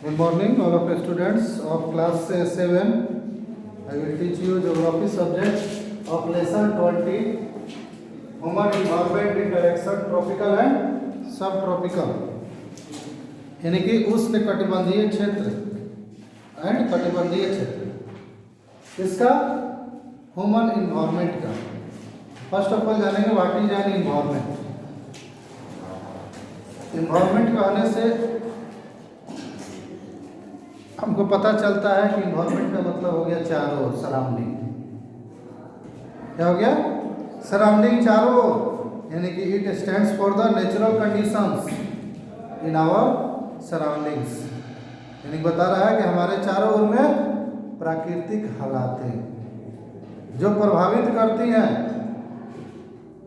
Good morning, all of the students of class 7. I will teach you geography subject of lesson 20. Human environment interaction tropical and subtropical. यानी कि उष्ण कटिबंधीय क्षेत्र and कटिबंधीय क्षेत्र इसका ह्यूमन इन्वायरमेंट का फर्स्ट ऑफ ऑल जानेंगे what is an environment. Environment कहने से हमको पता चलता है कि इन्वायरमेंट का मतलब हो गया चारों ओर सराउंडिंग। क्या हो गया? सराउंडिंग चारों ओर, यानी कि it stands for the natural conditions in our surroundings. यानी बता रहा है कि हमारे चारों ओर में प्राकृतिक हालातें जो प्रभावित करती हैं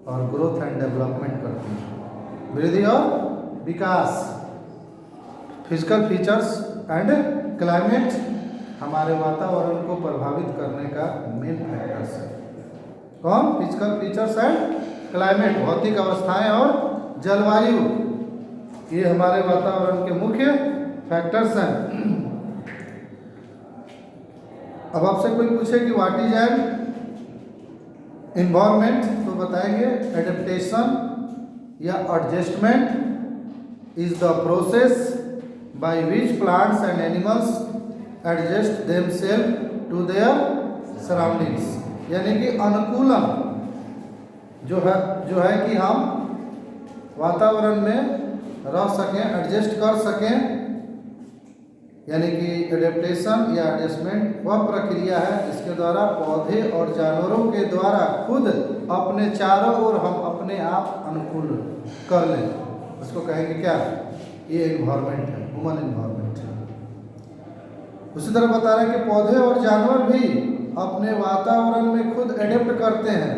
और ग्रोथ एंड डेवलपमेंट करती हैं, वृद्धि और विकास। फिजिकल फीचर्स एंड क्लाइमेट हमारे वातावरण को प्रभावित करने का मेन फैक्टर्स है। कौन? फिजिकल फीचर्स एंड क्लाइमेट, भौतिक अवस्थाएं और जलवायु, ये हमारे वातावरण के मुख्य फैक्टर्स हैं। अब आपसे कोई पूछे कि व्हाट इज एन एनवायरनमेंट, तो बताएंगे एडेप्टेशन या adjustment is the process by which plants and animals adjust themselves to their surroundings। यानी कि अनुकूलन जो है कि हम वातावरण में रह सकें, एडजस्ट कर सकें। यानी कि एडेप्टेशन या एडजस्टमेंट वह प्रक्रिया है जिसके द्वारा पौधे और जानवरों के द्वारा खुद अपने चारों ओर हम अपने आप अनुकूल कर लें, उसको कहेंगे क्या? ये एनवायरनमेंट है, ह्यूमन एनवायरनमेंट है। उसी तरह बता रहे हैं कि पौधे और जानवर भी अपने वातावरण में खुद एडेप्ट करते हैं।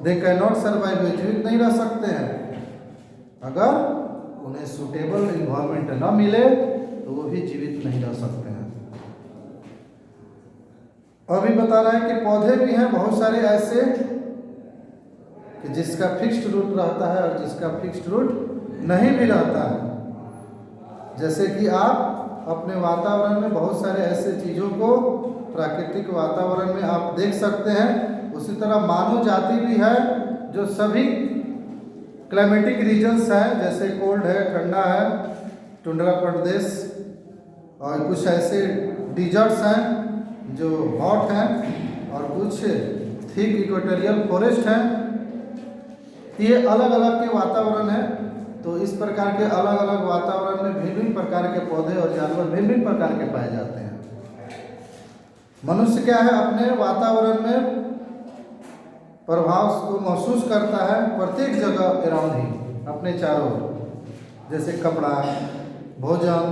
दे कैन नॉट सर्वाइव, वे जीवित नहीं रह सकते हैं अगर उन्हें सूटेबल एनवायरनमेंट न मिले, तो वो भी जीवित नहीं रह सकते हैं। अभी बता रहा है कि पौधे भी हैं बहुत सारे ऐसे कि जिसका फिक्स्ड रूट रहता है और जिसका फिक्स्ड रूट नहीं भी रहता है। जैसे कि आप अपने वातावरण में बहुत सारे ऐसे चीज़ों को प्राकृतिक वातावरण में आप देख सकते हैं। उसी तरह मानव जाति भी है जो सभी क्लाइमेटिक रीजन्स हैं, जैसे कोल्ड है, ठंडा है, टुंड्रा प्रदेश, और कुछ ऐसे डिजर्ट्स हैं जो हॉट हैं, और कुछ थिक इक्वेटोरियल फॉरेस्ट हैं। ये अलग अलग के वातावरण है। तो इस प्रकार के अलग अलग वातावरण में भिन्न भिन्न प्रकार के पौधे और जानवर भिन्न भिन्न प्रकार के पाए जाते हैं। मनुष्य क्या है? अपने वातावरण में प्रभाव को महसूस करता है प्रत्येक जगह अराउंड ही, अपने चारों ओर, जैसे कपड़ा, भोजन,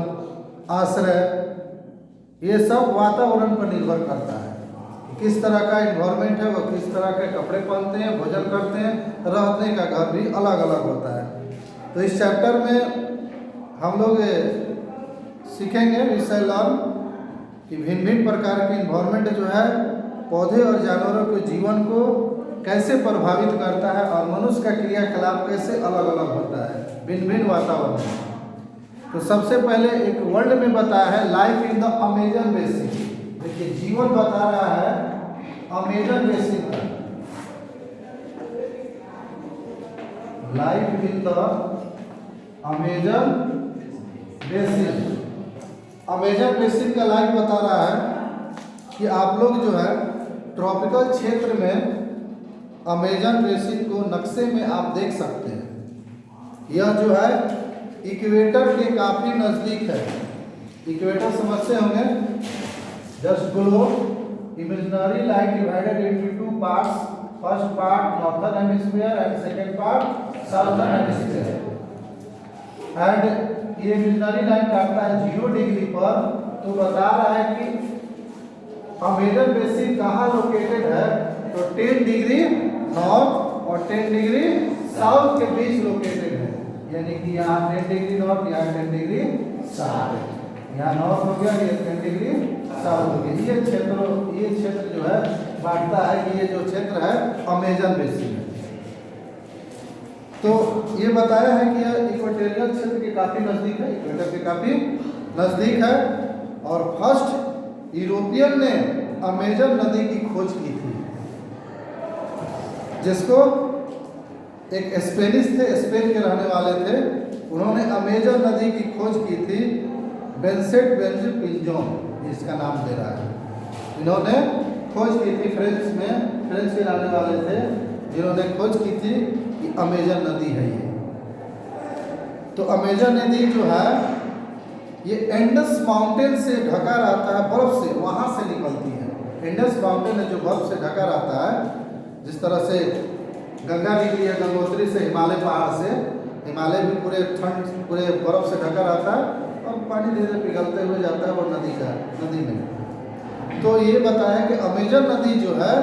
आश्रय, ये सब वातावरण पर निर्भर करता है। किस तरह का एनवायरनमेंट है, वह किस तरह के कपड़े पहनते हैं, भोजन करते हैं, रहने का घर भी अलग अलग होता है। तो इस चैप्टर में हम लोग सीखेंगे, विषय लर्न, कि भिन्न भिन्न प्रकार के एनवायरनमेंट जो है पौधे और जानवरों के जीवन को कैसे प्रभावित करता है और मनुष्य का क्रियाकलाप कैसे अलग अलग होता है भिन्न भिन्न वातावरण में। तो सबसे पहले एक वर्ल्ड में बताया है life in the Amazon basin. देखिए, जीवन बता रहा है अमेजन बेसिन का, life in the Amazon basin. Amazon basin का लाइफ बता रहा है कि आप लोग जो है ट्रॉपिकल क्षेत्र में अमेजन बेसिन को नक्शे में आप देख सकते हैं। यह जो है इक्वेटर के काफ़ी नज़दीक है। इक्वेटर समझते होंगे, just globe imaginary line divided into two parts, first part northern hemisphere and second part southern hemisphere. And ये इमेजिनरी लाइन काटता है 0 डिग्री पर। तो बता रहा है कि अमेजन बेसिन कहाँ लोकेटेड है, तो 10 डिग्री नॉर्थ और 10 डिग्री साउथ के बीच लोकेटेड है। यानी कि यहाँ 10 डिग्री नॉर्थ, यहाँ 10 डिग्री साउथ, यहाँ नॉर्थ हो गया, ये 10 डिग्री साउथ हो गया। ये क्षेत्र जो है बांटता है कि ये जो क्षेत्र है अमेजन बेसिन है। तो ये बताया है कि यह इक्वेटोरियल क्षेत्र के काफ़ी नज़दीक है, इक्वेटर के काफ़ी नज़दीक है। और फर्स्ट यूरोपियन ने अमेजन नदी की खोज की थी, जिसको एक स्पेनिश थे, स्पेन के रहने वाले थे, उन्होंने अमेजन नदी की खोज की थी। बेंसेट बेंज पिंजोन इसका नाम दे रहा है। इन्होंने खोज की थी, फ्रेंच के रहने वाले थे, जिन्होंने खोज की थी कि अमेजन नदी है ये। तो अमेजन नदी जो है ये एंडस माउंटेन से ढका रहता है, बर्फ से, वहाँ से निकलती है। एंडस माउंटेन है जो बर्फ से ढका रहता है, जिस तरह से गंगा निकली है गंगोत्री से, हिमालय पहाड़ से, हिमालय भी पूरे ठंड पूरे बर्फ से ढका रहता है और पानी धीरे धीरे पिघलते हुए जाता है वो नदी में। तो ये बताया कि अमेजन नदी जो है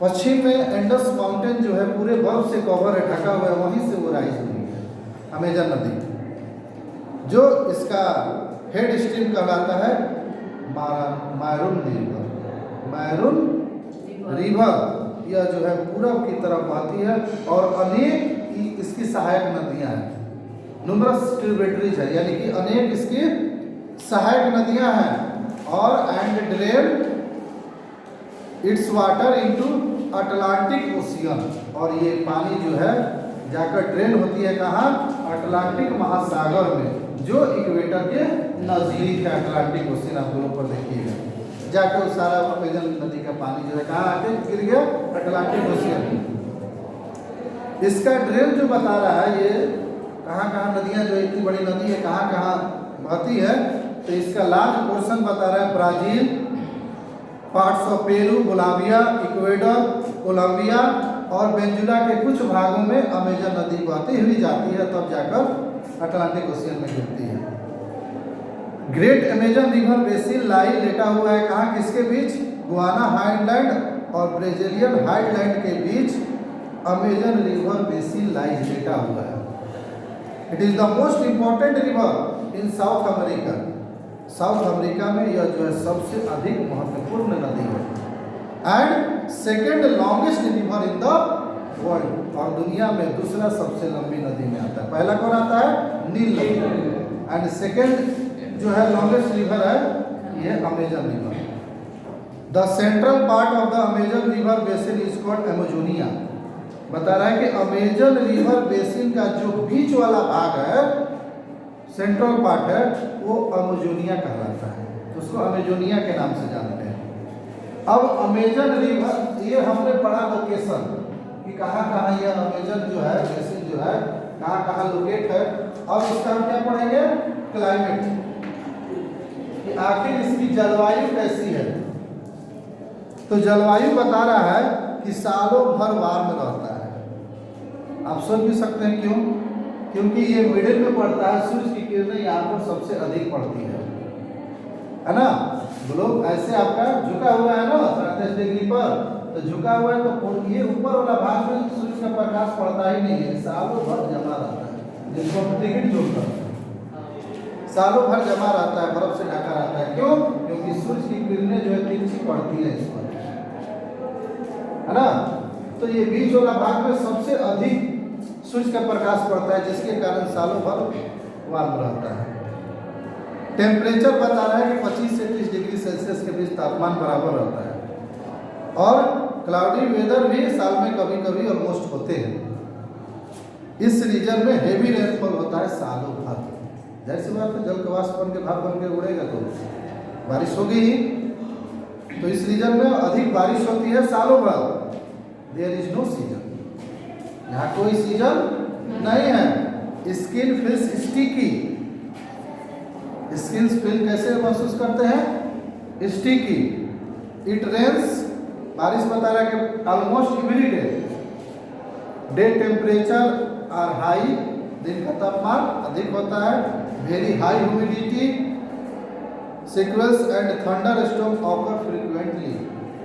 पश्चिम में एंडस माउंटेन जो है पूरे बर्फ से कवर है, ढका हुआ है, वहीं से वो राइज हुई है अमेजन नदी। जो इसका हेड स्ट्रीम कहलाता है मैरून रिवर, यह जो है पूरब की तरफ बहती है और अनेक इसकी सहायक नदियां हैं, नुमरस ट्रिब्यूटरीज है, यानी कि अनेक इसकी सहायक नदियां हैं। और and drain it's water into Atlantic ocean, और ये पानी जो है जाकर ड्रेन होती है कहाँ, अटलांटिक महासागर में, जो इक्वेटर के नजदीक है। अटलांटिक ओशियन आप लोगों पर देखिएगा, जाकर वो सारा अमेजन नदी का पानी जो है कहाँ आके गिर गया, अटलांटिक ओशियन में। इसका ड्रेन जो बता रहा है ये कहाँ नदियाँ जो इतनी बड़ी नदी है कहाँ बहती है, तो इसका लार्ज पोर्शन बता रहा है Brazil, parts of Peru, Bolivia, Ecuador, Colombia और वेनेजुला के कुछ भागों में अमेजन नदी बहती हुई जाती है, तब जाकर अटलांटिक ओशियन में गिरती है। ग्रेट अमेजन रिवर बेसिन लाई लेटा हुआ है कहाँ, किसके बीच, गुआना हाइलैंड और ब्राजीलियन हाइलैंड के बीच अमेजन रिवर बेसिन लाई लेटा हुआ है। It is the most important river in south America. South America में यह जो है सबसे अधिक महत्वपूर्ण नदी है and second longest river in the world, और दुनिया में दूसरा सबसे लंबी नदी में आता है। पहला कौन आता है, नील नदी, एंड सेकेंड जो है लॉन्गेस्ट रिवर है ये Amazon river. The central part of the Amazon river basin is called Amazonia. बता रहा है कि अमेजन रिवर बेसिन का जो बीच वाला भाग है, सेंट्रल पार्ट है, वो अमेजोनिया कहलाता है, तो उसको अमेजोनिया के नाम से जानते हैं। अब अमेजन रिवर ये हमने पढ़ा लोकेशन कि कहाँ यह अमेजन जो है बेसिन जो है कहाँ लोकेट है। अब इसका हम क्या पढ़ेंगे, क्लाइमेट, कि आखिर इसकी जलवायु कैसी है। तो जलवायु बता रहा है कि सालों भर वार्म रहता है। आप सोच भी सकते हैं क्यों, क्योंकि ये मिडिल में पड़ता है, सूर्य की किरणें यहाँ पर सबसे अधिक पड़ती है ना। ग्लोब ऐसे आपका झुका हुआ है ना 37 डिग्री पर, तो झुका हुआ है तो ये ऊपर वाला भाग में सूर्य का प्रकाश पड़ता ही नहीं है, सालों भर जमा रहता है, जिसको हम टिकट जोड़ते हैं, सालों भर जमा रहता है, बर्फ से ढका रहता है। क्यों, क्योंकि सूर्य की किरणें जो है तिरछी पड़ती है इस पर, है ना। तो ये बीच वाला भाग में सबसे अधिक सूर्य का प्रकाश पड़ता है, जिसके कारण सालों भर वार्म रहता है। टेम्परेचर बता रहा है कि 25 से 30 डिग्री सेल्सियस के बीच तापमान बराबर रहता है, और क्लाउडी वेदर भी साल में कभी कभी ऑलमोस्ट होते हैं। इस रीजन में हेवी रेनफॉल होता है सालों भर। जैसे बात है, जल का वाष्प बन के भाप बन के उड़ेगा तो बारिश होगी ही। तो इस रीजन में अधिक बारिश होती है सालों भर। देयर इज नो सीजन, यहाँ कोई सीजन नहीं है। Skin feels sticky, skin feel कैसे महसूस करते हैं, स्टिकी। इट रेन्स, बारिश बता रहा है कि almost every day temperature are high, दिन का तापमान अधिक होता है। Very high humidity, sequence and thunder storm occur frequently,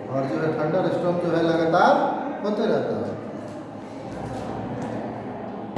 और जो है थंडर स्टॉर्म जो है लगातार होते रहता है।